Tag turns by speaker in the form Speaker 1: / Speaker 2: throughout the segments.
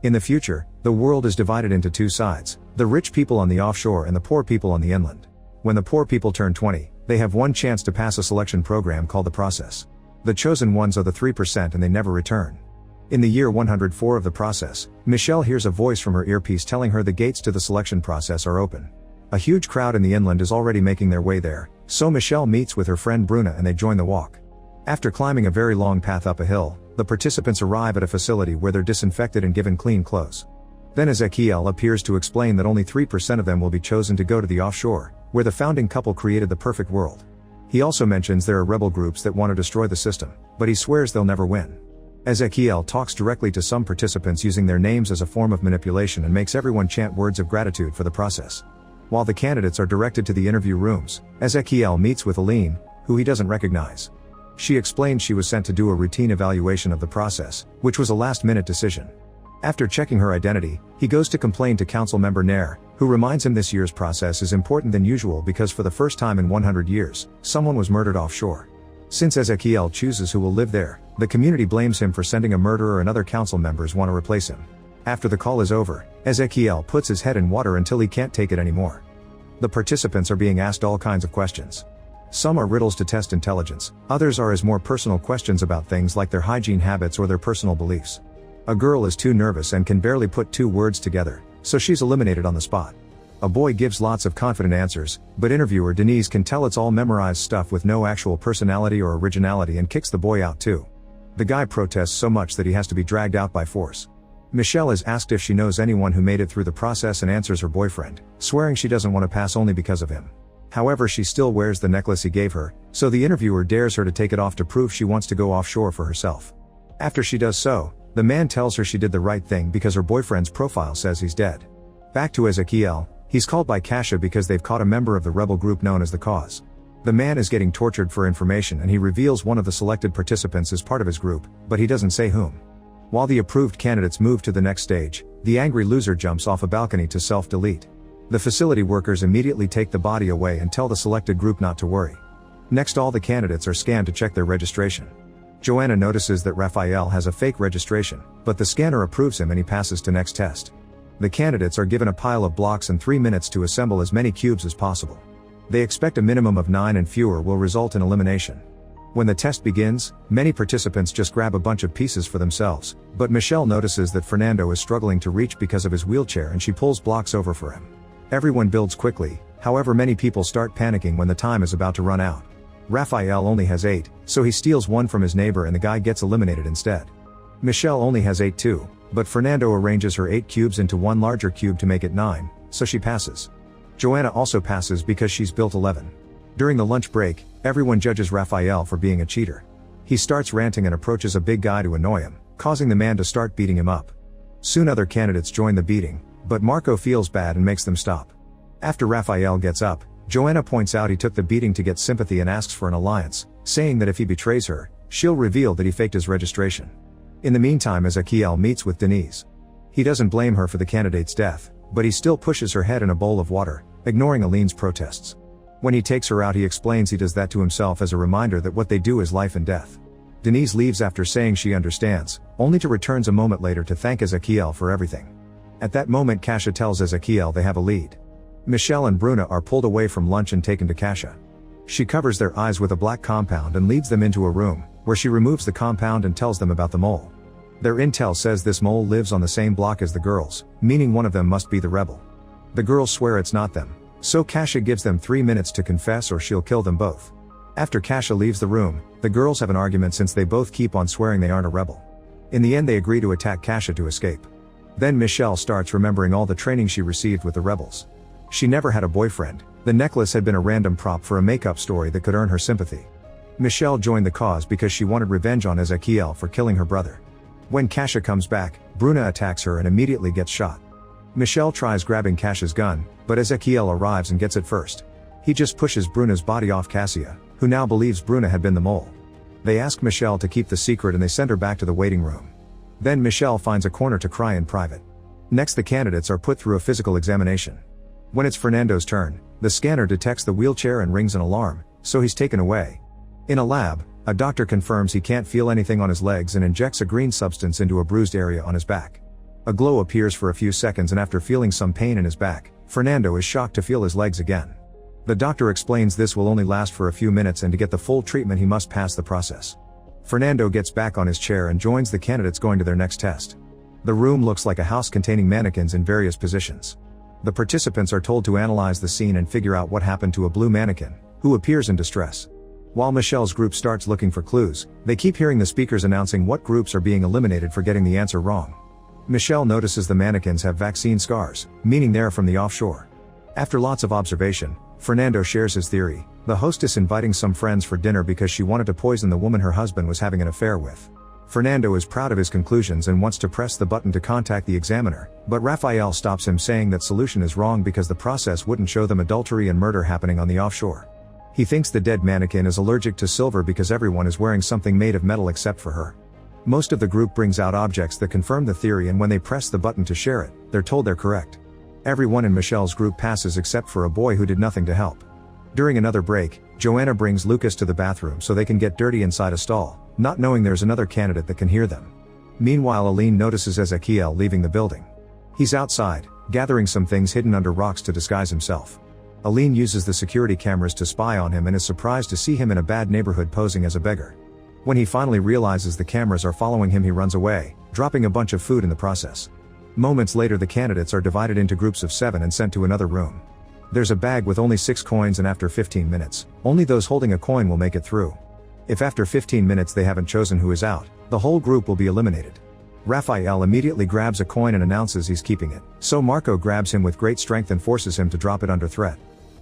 Speaker 1: In the future, the world is divided into two sides, the rich people on the offshore and the poor people on the inland. When the poor people turn 20, they have one chance to pass a selection program called the process. The chosen ones are the 3% and they never return. In the year 104 of the process, Michelle hears a voice from her earpiece telling her the gates to the selection process are open. A huge crowd in the inland is already making their way there, so Michelle meets with her friend Bruna and they join the walk. After climbing a very long path up a hill, the participants arrive at a facility where they're disinfected and given clean clothes. Then Ezekiel appears to explain that only 3% of them will be chosen to go to the offshore, where the founding couple created the perfect world. He also mentions there are rebel groups that want to destroy the system, but he swears they'll never win. Ezekiel talks directly to some participants using their names as a form of manipulation and makes everyone chant words of gratitude for the process. While the candidates are directed to the interview rooms, Ezekiel meets with Aline, who he doesn't recognize. She explains she was sent to do a routine evaluation of the process, which was a last-minute decision. After checking her identity, he goes to complain to council member Nair, who reminds him this year's process is important than usual because for the first time in 100 years, someone was murdered offshore. Since Ezekiel chooses who will live there, the community blames him for sending a murderer and other council members want to replace him. After the call is over, Ezekiel puts his head in water until he can't take it anymore. The participants are being asked all kinds of questions. Some are riddles to test intelligence, others are as more personal questions about things like their hygiene habits or their personal beliefs. A girl is too nervous and can barely put two words together, so she's eliminated on the spot. A boy gives lots of confident answers, but interviewer Denise can tell it's all memorized stuff with no actual personality or originality and kicks the boy out too. The guy protests so much that he has to be dragged out by force. Michelle is asked if she knows anyone who made it through the process and answers her boyfriend, swearing she doesn't want to pass only because of him. However, she still wears the necklace he gave her, so the interviewer dares her to take it off to prove she wants to go offshore for herself. After she does so, the man tells her she did the right thing because her boyfriend's profile says he's dead. Back to Ezekiel, he's called by Kasha because they've caught a member of the rebel group known as the Cause. The man is getting tortured for information and he reveals one of the selected participants is part of his group, but he doesn't say whom. While the approved candidates move to the next stage, the angry loser jumps off a balcony to self-delete. The facility workers immediately take the body away and tell the selected group not to worry. Next, all the candidates are scanned to check their registration. Joanna notices that Raphael has a fake registration, but the scanner approves him and he passes to next test. The candidates are given a pile of blocks and 3 minutes to assemble as many cubes as possible. They expect a minimum of 9 and fewer will result in elimination. When the test begins, many participants just grab a bunch of pieces for themselves, but Michelle notices that Fernando is struggling to reach because of his wheelchair and she pulls blocks over for him. Everyone builds quickly, however many people start panicking when the time is about to run out. Raphael only has 8, so he steals one from his neighbor and the guy gets eliminated instead. Michelle only has 8 too, but Fernando arranges her 8 cubes into one larger cube to make it 9, so she passes. Joanna also passes because she's built 11. During the lunch break, everyone judges Raphael for being a cheater. He starts ranting and approaches a big guy to annoy him, causing the man to start beating him up. Soon other candidates join the beating, but Marco feels bad and makes them stop. After Raphael gets up, Joanna points out he took the beating to get sympathy and asks for an alliance, saying that if he betrays her, she'll reveal that he faked his registration. In the meantime, Ezekiel meets with Denise. He doesn't blame her for the candidate's death, but he still pushes her head in a bowl of water, ignoring Aline's protests. When he takes her out, he explains he does that to himself as a reminder that what they do is life and death. Denise leaves after saying she understands, only to returns a moment later to thank Ezekiel for everything. At that moment, Kasha tells Ezekiel they have a lead. Michelle and Bruna are pulled away from lunch and taken to Kasha. She covers their eyes with a black compound and leads them into a room, where she removes the compound and tells them about the mole. Their intel says this mole lives on the same block as the girls, meaning one of them must be the rebel. The girls swear it's not them, so Kasha gives them 3 minutes to confess or she'll kill them both. After Kasha leaves the room, the girls have an argument since they both keep on swearing they aren't a rebel. In the end, they agree to attack Kasha to escape. Then Michelle starts remembering all the training she received with the rebels. She never had a boyfriend, the necklace had been a random prop for a makeup story that could earn her sympathy. Michelle joined the cause because she wanted revenge on Ezekiel for killing her brother. When Kasha comes back, Bruna attacks her and immediately gets shot. Michelle tries grabbing Kasha's gun, but Ezekiel arrives and gets it first. He just pushes Bruna's body off Cassia, who now believes Bruna had been the mole. They ask Michelle to keep the secret and they send her back to the waiting room. Then Michelle finds a corner to cry in private. Next, the candidates are put through a physical examination. When it's Fernando's turn, the scanner detects the wheelchair and rings an alarm, so he's taken away. In a lab, a doctor confirms he can't feel anything on his legs and injects a green substance into a bruised area on his back. A glow appears for a few seconds, and after feeling some pain in his back, Fernando is shocked to feel his legs again. The doctor explains this will only last for a few minutes, and to get the full treatment he must pass the process. Fernando gets back on his chair and joins the candidates going to their next test. The room looks like a house containing mannequins in various positions. The participants are told to analyze the scene and figure out what happened to a blue mannequin, who appears in distress. While Michelle's group starts looking for clues, they keep hearing the speakers announcing what groups are being eliminated for getting the answer wrong. Michelle notices the mannequins have vaccine scars, meaning they're from the offshore. After lots of observation, Fernando shares his theory: the hostess inviting some friends for dinner because she wanted to poison the woman her husband was having an affair with. Fernando is proud of his conclusions and wants to press the button to contact the examiner, but Raphael stops him, saying that solution is wrong because the process wouldn't show them adultery and murder happening on the offshore. He thinks the dead mannequin is allergic to silver because everyone is wearing something made of metal except for her. Most of the group brings out objects that confirm the theory, and when they press the button to share it, they're told they're correct. Everyone in Michelle's group passes except for a boy who did nothing to help. During another break, Joanna brings Lucas to the bathroom so they can get dirty inside a stall, not knowing there's another candidate that can hear them. Meanwhile, Aline notices Ezequiel leaving the building. He's outside, gathering some things hidden under rocks to disguise himself. Aline uses the security cameras to spy on him and is surprised to see him in a bad neighborhood posing as a beggar. When he finally realizes the cameras are following him, he runs away, dropping a bunch of food in the process. Moments later, the candidates are divided into groups of 7 and sent to another room. There's a bag with only 6 coins, and after 15 minutes, only those holding a coin will make it through. If after 15 minutes they haven't chosen who is out, the whole group will be eliminated. Raphael immediately grabs a coin and announces he's keeping it, so Marco grabs him with great strength and forces him to drop it under threat.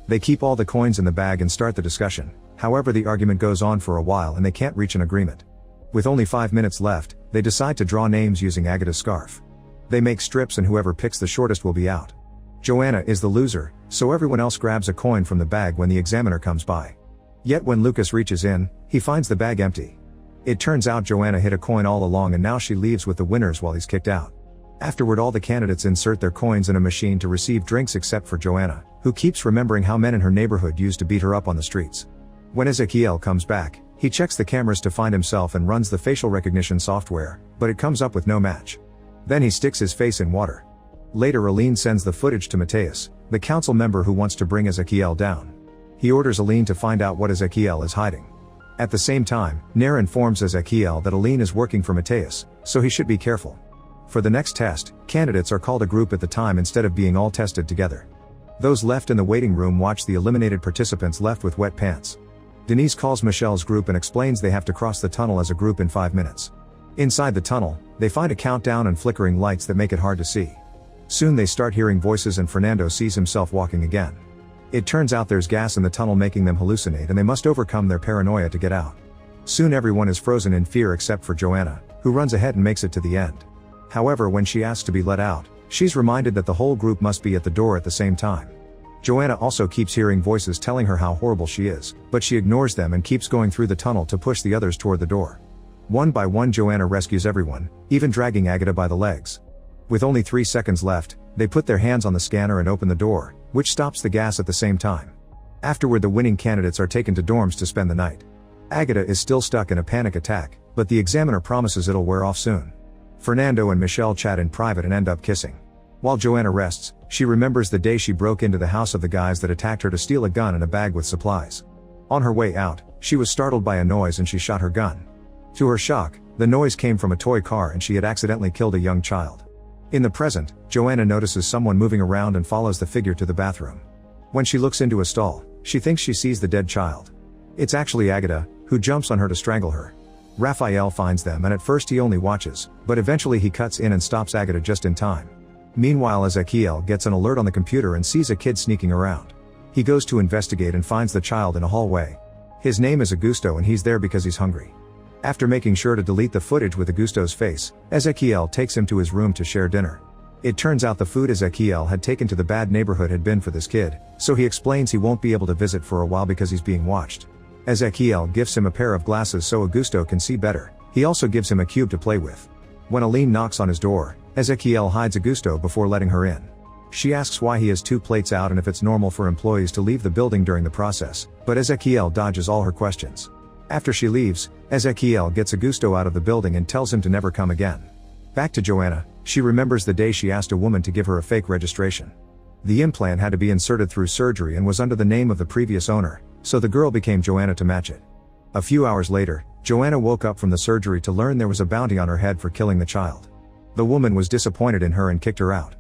Speaker 1: They keep all the coins in the bag and start the discussion. However, the argument goes on for a while and they can't reach an agreement. With only 5 minutes left, they decide to draw names using Agata's scarf. They make strips and whoever picks the shortest will be out. Joanna is the loser, so everyone else grabs a coin from the bag when the examiner comes by. Yet when Lucas reaches in, he finds the bag empty. It turns out Joanna hid a coin all along, and now she leaves with the winners while he's kicked out. Afterward, all the candidates insert their coins in a machine to receive drinks except for Joanna, who keeps remembering how men in her neighborhood used to beat her up on the streets. When Ezequiel comes back, he checks the cameras to find himself and runs the facial recognition software, but it comes up with no match. Then he sticks his face in water. Later, Aline sends the footage to Mateus, the council member who wants to bring Ezequiel down. He orders Aline to find out what Ezequiel is hiding. At the same time, Nair informs Ezequiel that Aline is working for Mateus, so he should be careful. For the next test, candidates are called a group at the time instead of being all tested together. Those left in the waiting room watch the eliminated participants left with wet pants. Denise calls Michelle's group and explains they have to cross the tunnel as a group in 5 minutes. Inside the tunnel, they find a countdown and flickering lights that make it hard to see. Soon they start hearing voices and Fernando sees himself walking again. It turns out there's gas in the tunnel making them hallucinate, and they must overcome their paranoia to get out. Soon everyone is frozen in fear except for Joanna, who runs ahead and makes it to the end. However, when she asks to be let out, she's reminded that the whole group must be at the door at the same time. Joanna also keeps hearing voices telling her how horrible she is, but she ignores them and keeps going through the tunnel to push the others toward the door. One by one, Joanna rescues everyone, even dragging Agata by the legs. With only 3 seconds left, they put their hands on the scanner and open the door, which stops the gas at the same time. Afterward, the winning candidates are taken to dorms to spend the night. Agata is still stuck in a panic attack, but the examiner promises it'll wear off soon. Fernando and Michelle chat in private and end up kissing. While Joanna rests, she remembers the day she broke into the house of the guys that attacked her to steal a gun and a bag with supplies. On her way out, she was startled by a noise and she shot her gun. To her shock, the noise came from a toy car and she had accidentally killed a young child. In the present, Joanna notices someone moving around and follows the figure to the bathroom. When she looks into a stall, she thinks she sees the dead child. It's actually Agata, who jumps on her to strangle her. Raphael finds them and at first he only watches, but eventually he cuts in and stops Agata just in time. Meanwhile, Ezequiel gets an alert on the computer and sees a kid sneaking around. He goes to investigate and finds the child in a hallway. His name is Augusto and he's there because he's hungry. After making sure to delete the footage with Augusto's face, Ezequiel takes him to his room to share dinner. It turns out the food Ezequiel had taken to the bad neighborhood had been for this kid, so he explains he won't be able to visit for a while because he's being watched. Ezequiel gives him a pair of glasses so Augusto can see better. He also gives him a cube to play with. When Aline knocks on his door, Ezequiel hides Augusto before letting her in. She asks why he has 2 plates out and if it's normal for employees to leave the building during the process, but Ezequiel dodges all her questions. After she leaves, Ezequiel gets Augusto out of the building and tells him to never come again. Back to Joanna, she remembers the day she asked a woman to give her a fake registration. The implant had to be inserted through surgery and was under the name of the previous owner, so the girl became Joanna to match it. A few hours later, Joanna woke up from the surgery to learn there was a bounty on her head for killing the child. The woman was disappointed in her and kicked her out.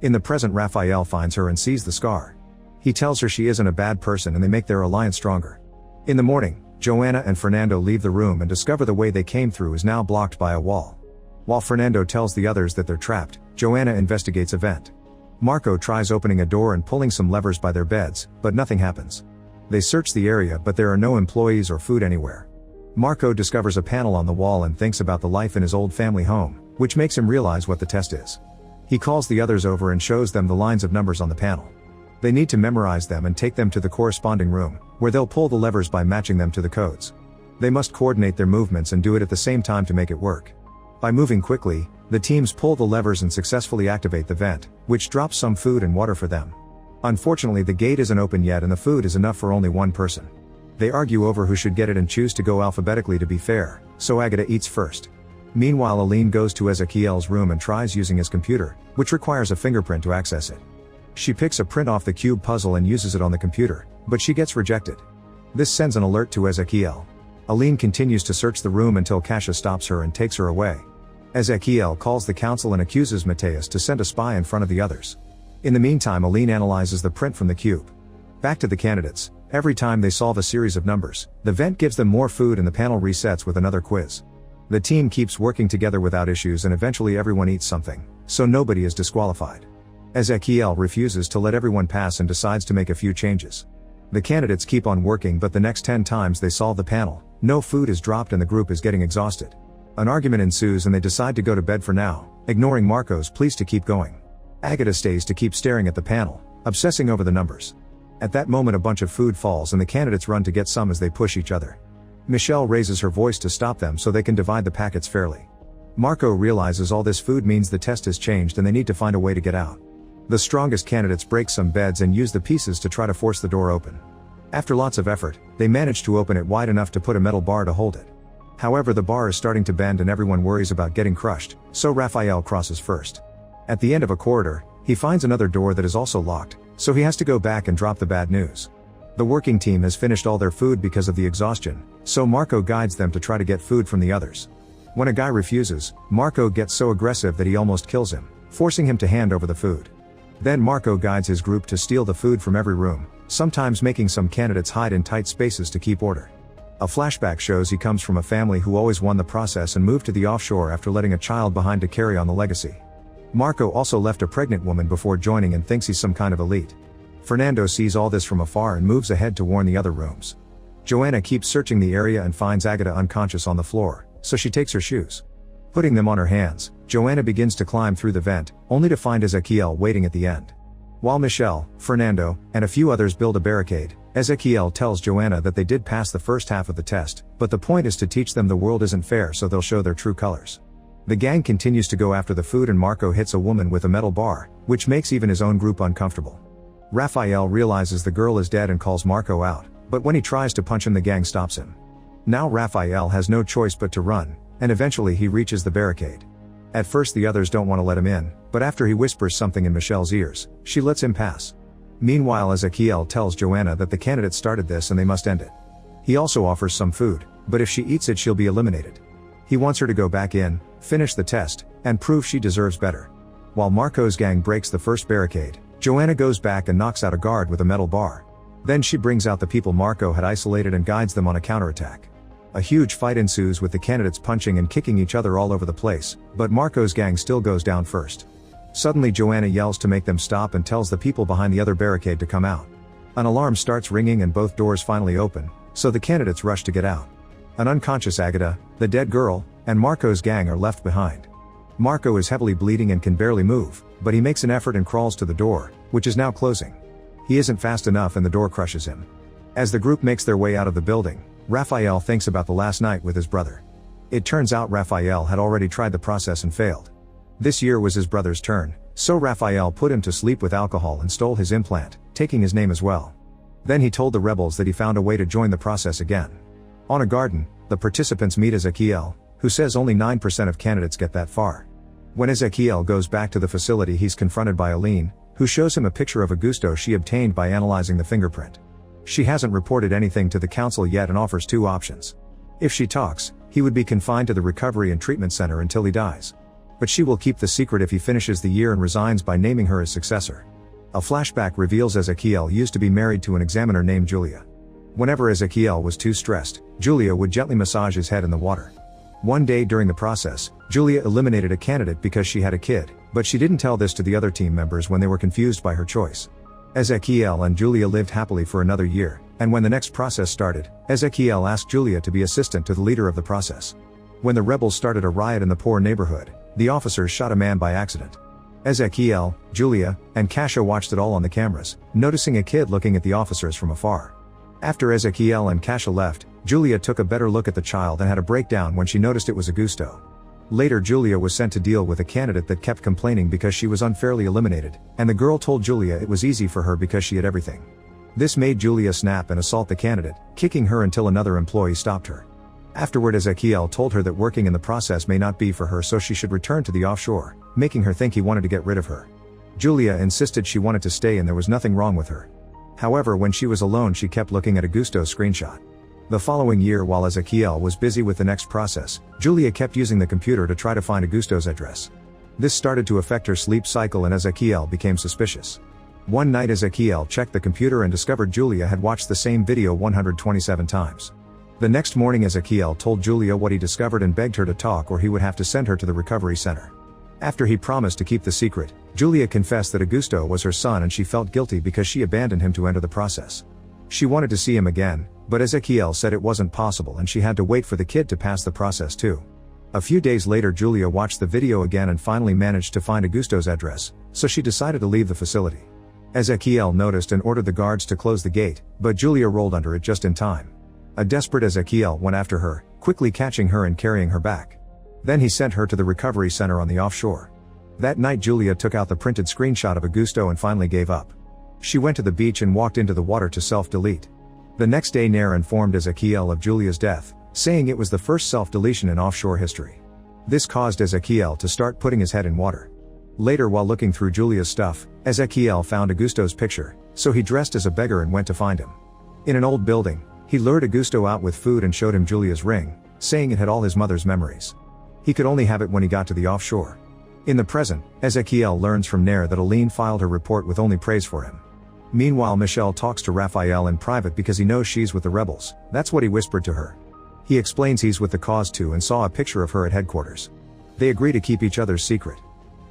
Speaker 1: In the present, Raphael finds her and sees the scar. He tells her she isn't a bad person and they make their alliance stronger. In the morning, Joanna and Fernando leave the room and discover the way they came through is now blocked by a wall. While Fernando tells the others that they're trapped, Joanna investigates a vent. Marco tries opening a door and pulling some levers by their beds, but nothing happens. They search the area but there are no employees or food anywhere. Marco discovers a panel on the wall and thinks about the life in his old family home, which makes him realize what the test is. He calls the others over and shows them the lines of numbers on the panel. They need to memorize them and take them to the corresponding room, where they'll pull the levers by matching them to the codes. They must coordinate their movements and do it at the same time to make it work. By moving quickly, the teams pull the levers and successfully activate the vent, which drops some food and water for them. Unfortunately, the gate isn't open yet and the food is enough for only one person. They argue over who should get it and choose to go alphabetically to be fair, so Agata eats first. Meanwhile, Aline goes to Ezequiel's room and tries using his computer, which requires a fingerprint to access it. She picks a print off the cube puzzle and uses it on the computer, but she gets rejected. This sends an alert to Ezequiel. Aline continues to search the room until Kasia stops her and takes her away. Ezequiel calls the council and accuses Mateus to send a spy in front of the others. In the meantime, Aline analyzes the print from the cube. Back to the candidates. Every time they solve a series of numbers, the vent gives them more food and the panel resets with another quiz. The team keeps working together without issues and eventually everyone eats something, so nobody is disqualified. Ezequiel refuses to let everyone pass and decides to make a few changes. The candidates keep on working but the next 10 times they solve the panel, no food is dropped and the group is getting exhausted. An argument ensues and they decide to go to bed for now, ignoring Marco's pleas to keep going. Agata stays to keep staring at the panel, obsessing over the numbers. At that moment a bunch of food falls and the candidates run to get some as they push each other. Michelle raises her voice to stop them so they can divide the packets fairly. Marco realizes all this food means the test has changed and they need to find a way to get out. The strongest candidates break some beds and use the pieces to try to force the door open. After lots of effort, they manage to open it wide enough to put a metal bar to hold it. However, the bar is starting to bend and everyone worries about getting crushed, so Raphael crosses first. At the end of a corridor, he finds another door that is also locked, so he has to go back and drop the bad news. The working team has finished all their food because of the exhaustion, so Marco guides them to try to get food from the others. When a guy refuses, Marco gets so aggressive that he almost kills him, forcing him to hand over the food. Then Marco guides his group to steal the food from every room, sometimes making some candidates hide in tight spaces to keep order. A flashback shows he comes from a family who always won the process and moved to the offshore after letting a child behind to carry on the legacy. Marco also left a pregnant woman before joining and thinks he's some kind of elite. Fernando sees all this from afar and moves ahead to warn the other rooms. Joanna keeps searching the area and finds Agata unconscious on the floor, so she takes her shoes. Putting them on her hands, Joanna begins to climb through the vent, only to find Ezequiel waiting at the end. While Michelle, Fernando, and a few others build a barricade, Ezequiel tells Joanna that they did pass the first half of the test, but the point is to teach them the world isn't fair so they'll show their true colors. The gang continues to go after the food and Marco hits a woman with a metal bar, which makes even his own group uncomfortable. Raphael realizes the girl is dead and calls Marco out, but when he tries to punch him the gang stops him. Now Raphael has no choice but to run, and eventually he reaches the barricade. At first the others don't want to let him in, but after he whispers something in Michelle's ears, she lets him pass. Meanwhile, Ezequiel tells Joanna that the candidates started this and they must end it. He also offers some food, but if she eats it she'll be eliminated. He wants her to go back in, finish the test, and prove she deserves better. While Marco's gang breaks the first barricade, Joanna goes back and knocks out a guard with a metal bar. Then she brings out the people Marco had isolated and guides them on a counterattack. A huge fight ensues with the candidates punching and kicking each other all over the place, but Marco's gang still goes down first. Suddenly Joanna yells to make them stop and tells the people behind the other barricade to come out. An alarm starts ringing and both doors finally open, so the candidates rush to get out. An unconscious Agata, the dead girl, and Marco's gang are left behind. Marco is heavily bleeding and can barely move, but he makes an effort and crawls to the door, which is now closing. He isn't fast enough and the door crushes him. As the group makes their way out of the building, Raphael thinks about the last night with his brother. It turns out Raphael had already tried the process and failed. This year was his brother's turn, so Raphael put him to sleep with alcohol and stole his implant, taking his name as well. Then he told the rebels that he found a way to join the process again. On a garden, the participants meet Ezequiel, who says only 9% of candidates get that far. When Ezequiel goes back to the facility, he's confronted by Aline, who shows him a picture of Augusto she obtained by analyzing the fingerprint. She hasn't reported anything to the council yet and offers two options. If she talks, he would be confined to the recovery and treatment center until he dies. But she will keep the secret if he finishes the year and resigns by naming her his successor. A flashback reveals Ezequiel used to be married to an examiner named Julia. Whenever Ezequiel was too stressed, Julia would gently massage his head in the water. One day during the process, Julia eliminated a candidate because she had a kid, but she didn't tell this to the other team members when they were confused by her choice. Ezequiel and Julia lived happily for another year, and when the next process started, Ezequiel asked Julia to be assistant to the leader of the process. When the rebels started a riot in the poor neighborhood, the officers shot a man by accident. Ezequiel, Julia, and Kasia watched it all on the cameras, noticing a kid looking at the officers from afar. After Ezequiel and Kasia left, Julia took a better look at the child and had a breakdown when she noticed it was Augusto. Later, Julia was sent to deal with a candidate that kept complaining because she was unfairly eliminated, and the girl told Julia it was easy for her because she had everything. This made Julia snap and assault the candidate, kicking her until another employee stopped her. Afterward, Ezequiel told her that working in the process may not be for her, so she should return to the offshore, making her think he wanted to get rid of her. Julia insisted she wanted to stay and there was nothing wrong with her. However, when she was alone, she kept looking at Augusto's screenshot. The following year, while Ezequiel was busy with the next process, Julia kept using the computer to try to find Augusto's address. This started to affect her sleep cycle and Ezequiel became suspicious. One night, Ezequiel checked the computer and discovered Julia had watched the same video 127 times. The next morning, Ezequiel told Julia what he discovered and begged her to talk or he would have to send her to the recovery center. After he promised to keep the secret, Julia confessed that Augusto was her son and she felt guilty because she abandoned him to enter the process. She wanted to see him again, but Ezequiel said it wasn't possible and she had to wait for the kid to pass the process too. A few days later, Julia watched the video again and finally managed to find Augusto's address, so she decided to leave the facility. Ezequiel noticed and ordered the guards to close the gate, but Julia rolled under it just in time. A desperate Ezequiel went after her, quickly catching her and carrying her back. Then he sent her to the recovery center on the offshore. That night, Julia took out the printed screenshot of Augusto and finally gave up. She went to the beach and walked into the water to self-delete. The next day, Nair informed Ezequiel of Julia's death, saying it was the first self-deletion in offshore history. This caused Ezequiel to start putting his head in water. Later, while looking through Julia's stuff, Ezequiel found Augusto's picture, so he dressed as a beggar and went to find him. In an old building, he lured Augusto out with food and showed him Julia's ring, saying it had all his mother's memories. He could only have it when he got to the offshore. In the present, Ezequiel learns from Nair that Aline filed her report with only praise for him. Meanwhile, Michel talks to Raphael in private because he knows she's with the rebels. That's what he whispered to her. He explains he's with the cause too and saw a picture of her at headquarters. They agree to keep each other's secret.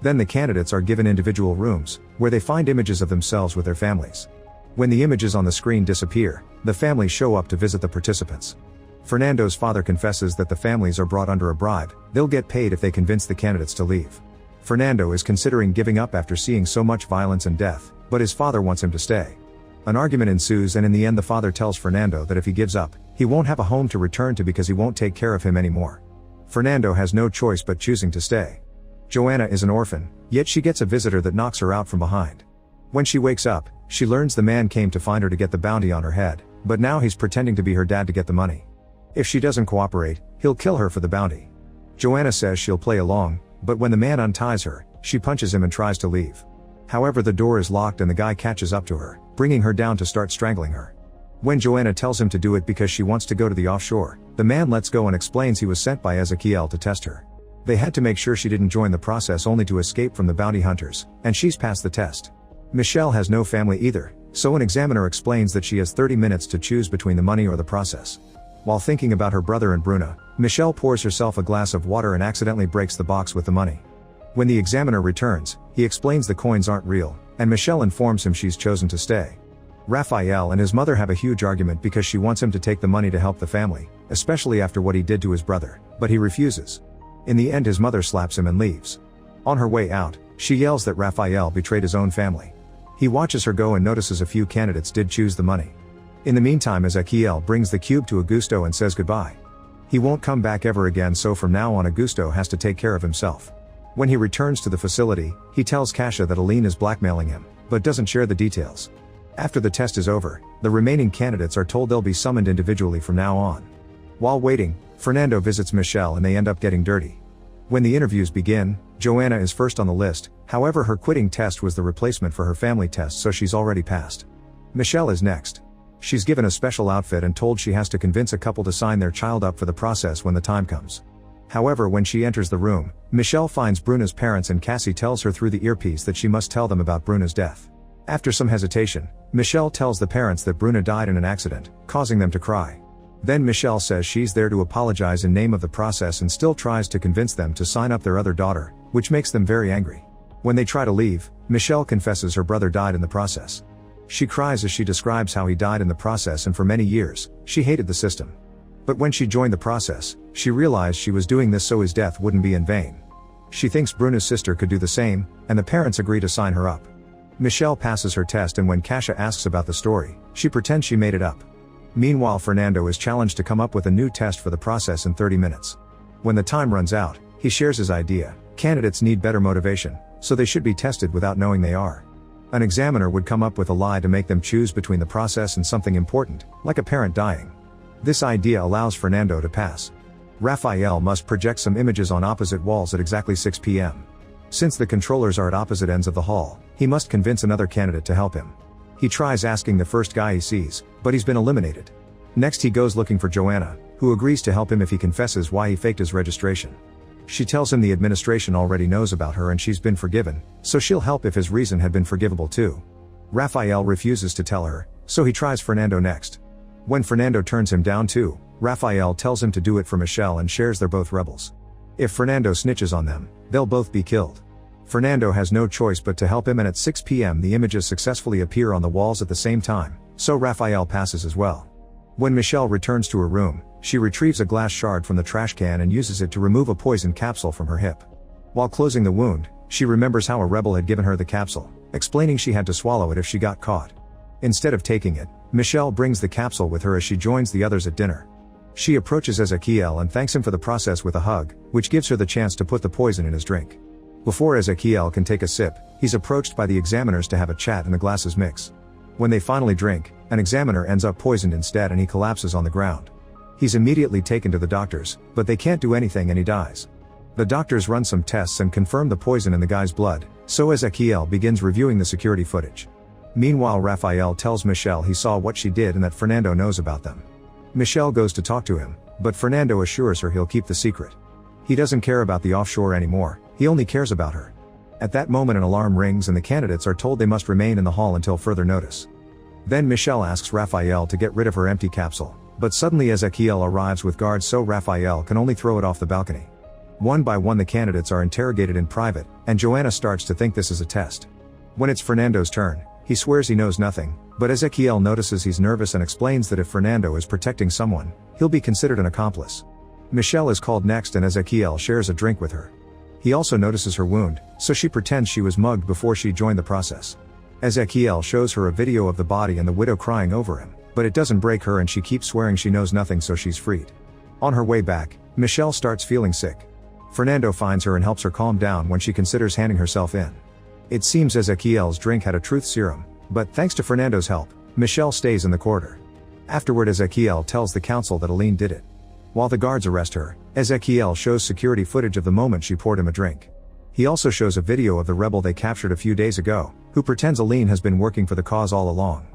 Speaker 1: Then the candidates are given individual rooms, where they find images of themselves with their families. When the images on the screen disappear, the families show up to visit the participants. Fernando's father confesses that the families are brought under a bribe. They'll get paid if they convince the candidates to leave. Fernando is considering giving up after seeing so much violence and death, but his father wants him to stay. An argument ensues and in the end the father tells Fernando that if he gives up, he won't have a home to return to because he won't take care of him anymore. Fernando has no choice but choosing to stay. Joanna is an orphan, yet she gets a visitor that knocks her out from behind. When she wakes up, she learns the man came to find her to get the bounty on her head, but now he's pretending to be her dad to get the money. If she doesn't cooperate, he'll kill her for the bounty. Joanna says she'll play along, but when the man unties her, she punches him and tries to leave. However, the door is locked and the guy catches up to her, bringing her down to start strangling her. When Joanna tells him to do it because she wants to go to the offshore, the man lets go and explains he was sent by Ezequiel to test her. They had to make sure she didn't join the process only to escape from the bounty hunters, and she's passed the test. Michelle has no family either, so an examiner explains that she has 30 minutes to choose between the money or the process. While thinking about her brother and Bruna, Michelle pours herself a glass of water and accidentally breaks the box with the money. When the examiner returns, he explains the coins aren't real, and Michelle informs him she's chosen to stay. Raphael and his mother have a huge argument because she wants him to take the money to help the family, especially after what he did to his brother, but he refuses. In the end, his mother slaps him and leaves. On her way out, she yells that Raphael betrayed his own family. He watches her go and notices a few candidates did choose the money. In the meantime, Ezequiel brings the cube to Augusto and says goodbye. He won't come back ever again, so from now on Augusto has to take care of himself. When he returns to the facility, he tells Kasia that Aline is blackmailing him, but doesn't share the details. After the test is over, the remaining candidates are told they'll be summoned individually from now on. While waiting, Fernando visits Michelle and they end up getting dirty. When the interviews begin, Joanna is first on the list, however her quitting test was the replacement for her family test, so she's already passed. Michelle is next. She's given a special outfit and told she has to convince a couple to sign their child up for the process when the time comes. However, when she enters the room, Michelle finds Bruna's parents and Cassie tells her through the earpiece that she must tell them about Bruna's death. After some hesitation, Michelle tells the parents that Bruna died in an accident, causing them to cry. Then Michelle says she's there to apologize in name of the process and still tries to convince them to sign up their other daughter, which makes them very angry. When they try to leave, Michelle confesses her brother died in the process. She cries as she describes how he died in the process, and for many years, she hated the system. But when she joined the process, she realized she was doing this so his death wouldn't be in vain. She thinks Bruna's sister could do the same, and the parents agree to sign her up. Michelle passes her test, and when Kasia asks about the story, she pretends she made it up. Meanwhile, Fernando is challenged to come up with a new test for the process in 30 minutes. When the time runs out, he shares his idea. Candidates need better motivation, so they should be tested without knowing they are. An examiner would come up with a lie to make them choose between the process and something important, like a parent dying. This idea allows Fernando to pass. Raphael must project some images on opposite walls at exactly 6 p.m. Since the controllers are at opposite ends of the hall, he must convince another candidate to help him. He tries asking the first guy he sees, but he's been eliminated. Next he goes looking for Joanna, who agrees to help him if he confesses why he faked his registration. She tells him the administration already knows about her and she's been forgiven, so she'll help if his reason had been forgivable too. Raphael refuses to tell her, so he tries Fernando next. When Fernando turns him down too, Raphael tells him to do it for Michelle and shares they're both rebels. If Fernando snitches on them, they'll both be killed. Fernando has no choice but to help him, and at 6 p.m. the images successfully appear on the walls at the same time, so Raphael passes as well. When Michelle returns to her room, she retrieves a glass shard from the trash can and uses it to remove a poison capsule from her hip. While closing the wound, she remembers how a rebel had given her the capsule, explaining she had to swallow it if she got caught. Instead of taking it, Michelle brings the capsule with her as she joins the others at dinner. She approaches Ezekiel and thanks him for the process with a hug, which gives her the chance to put the poison in his drink. Before Ezekiel can take a sip, he's approached by the examiners to have a chat and the glasses mix. When they finally drink, an examiner ends up poisoned instead and he collapses on the ground. He's immediately taken to the doctors, but they can't do anything and he dies. The doctors run some tests and confirm the poison in the guy's blood, so Ezekiel begins reviewing the security footage. Meanwhile, Raphael tells Michelle he saw what she did and that Fernando knows about them. Michelle goes to talk to him, but Fernando assures her he'll keep the secret. He doesn't care about the offshore anymore, he only cares about her. At that moment an alarm rings and the candidates are told they must remain in the hall until further notice. Then Michelle asks Raphael to get rid of her empty capsule, but suddenly Ezekiel arrives with guards, so Raphael can only throw it off the balcony. One by one the candidates are interrogated in private, and Joanna starts to think this is a test. When it's Fernando's turn, he swears he knows nothing, but Ezekiel notices he's nervous and explains that if Fernando is protecting someone, he'll be considered an accomplice. Michelle is called next and Ezekiel shares a drink with her. He also notices her wound, so she pretends she was mugged before she joined the process. Ezekiel shows her a video of the body and the widow crying over him, but it doesn't break her and she keeps swearing she knows nothing, so she's freed. On her way back, Michelle starts feeling sick. Fernando finds her and helps her calm down when she considers handing herself in. It seems Ezekiel's drink had a truth serum, but thanks to Fernando's help, Michelle stays in the corridor. Afterward, Ezekiel tells the council that Aline did it. While the guards arrest her, Ezekiel shows security footage of the moment she poured him a drink. He also shows a video of the rebel they captured a few days ago, who pretends Aline has been working for the cause all along.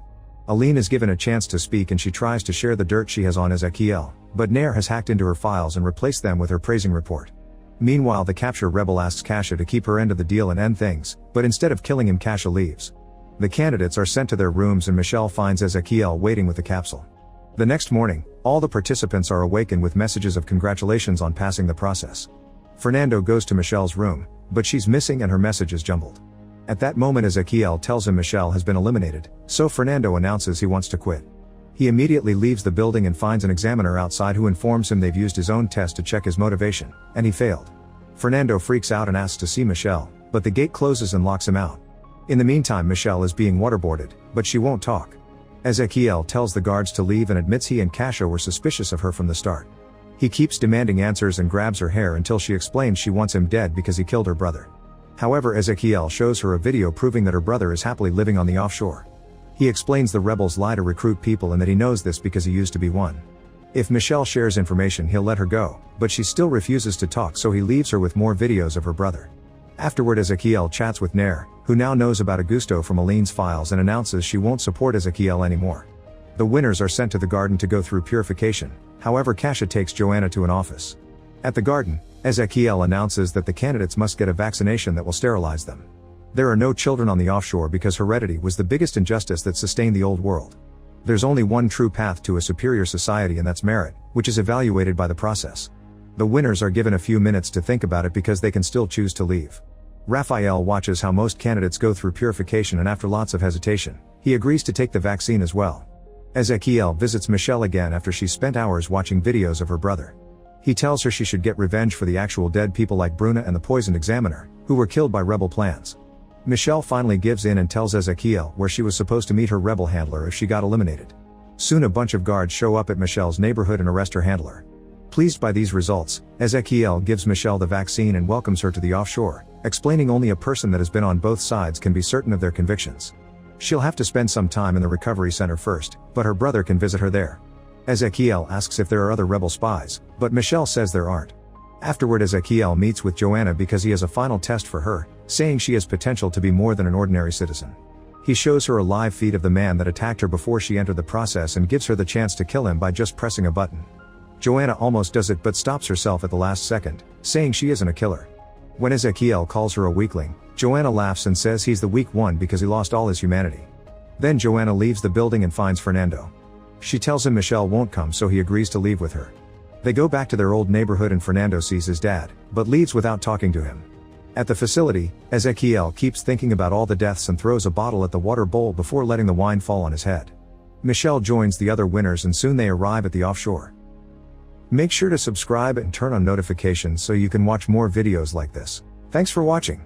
Speaker 1: Aline is given a chance to speak and she tries to share the dirt she has on Ezekiel, but Nair has hacked into her files and replaced them with her praising report. Meanwhile, the captured rebel asks Kasia to keep her end of the deal and end things, but instead of killing him, Kasia leaves. The candidates are sent to their rooms and Michelle finds Ezekiel waiting with the capsule. The next morning, all the participants are awakened with messages of congratulations on passing the process. Fernando goes to Michelle's room, but she's missing and her message is jumbled. At that moment, Ezekiel tells him Michelle has been eliminated, so Fernando announces he wants to quit. He immediately leaves the building and finds an examiner outside who informs him they've used his own test to check his motivation, and he failed. Fernando freaks out and asks to see Michelle, but the gate closes and locks him out. In the meantime, Michelle is being waterboarded, but she won't talk. Ezekiel tells the guards to leave and admits he and Kasia were suspicious of her from the start. He keeps demanding answers and grabs her hair until she explains she wants him dead because he killed her brother. However, Ezekiel shows her a video proving that her brother is happily living on the offshore. He explains the rebels lie to recruit people and that he knows this because he used to be one. If Michelle shares information he'll let her go, but she still refuses to talk, so he leaves her with more videos of her brother. Afterward, Ezekiel chats with Nair, who now knows about Augusto from Aline's files, and announces she won't support Ezekiel anymore. The winners are sent to the garden to go through purification. However, Kasia takes Joanna to an office. At the garden, Ezekiel announces that the candidates must get a vaccination that will sterilize them. There are no children on the offshore because heredity was the biggest injustice that sustained the old world. There's only one true path to a superior society, and that's merit, which is evaluated by the process. The winners are given a few minutes to think about it because they can still choose to leave. Raphael watches how most candidates go through purification, and after lots of hesitation, he agrees to take the vaccine as well. Ezekiel visits Michelle again after she's spent hours watching videos of her brother. He tells her she should get revenge for the actual dead people like Bruna and the poisoned examiner, who were killed by rebel plans. Michelle finally gives in and tells Ezekiel where she was supposed to meet her rebel handler if she got eliminated. Soon a bunch of guards show up at Michelle's neighborhood and arrest her handler. Pleased by these results, Ezekiel gives Michelle the vaccine and welcomes her to the offshore, explaining only a person that has been on both sides can be certain of their convictions. She'll have to spend some time in the recovery center first, but her brother can visit her there. Ezekiel asks if there are other rebel spies, but Michelle says there aren't. Afterward, Ezekiel meets with Joanna because he has a final test for her, saying she has potential to be more than an ordinary citizen. He shows her a live feed of the man that attacked her before she entered the process and gives her the chance to kill him by just pressing a button. Joanna almost does it but stops herself at the last second, saying she isn't a killer. When Ezekiel calls her a weakling, Joanna laughs and says he's the weak one because he lost all his humanity. Then Joanna leaves the building and finds Fernando. She tells him Michelle won't come, so he agrees to leave with her. They go back to their old neighborhood and Fernando sees his dad, but leaves without talking to him. At the facility, Ezekiel keeps thinking about all the deaths and throws a bottle at the water bowl before letting the wine fall on his head. Michelle joins the other winners and soon they arrive at the offshore. Make sure to subscribe and turn on notifications so you can watch more videos like this. Thanks for watching.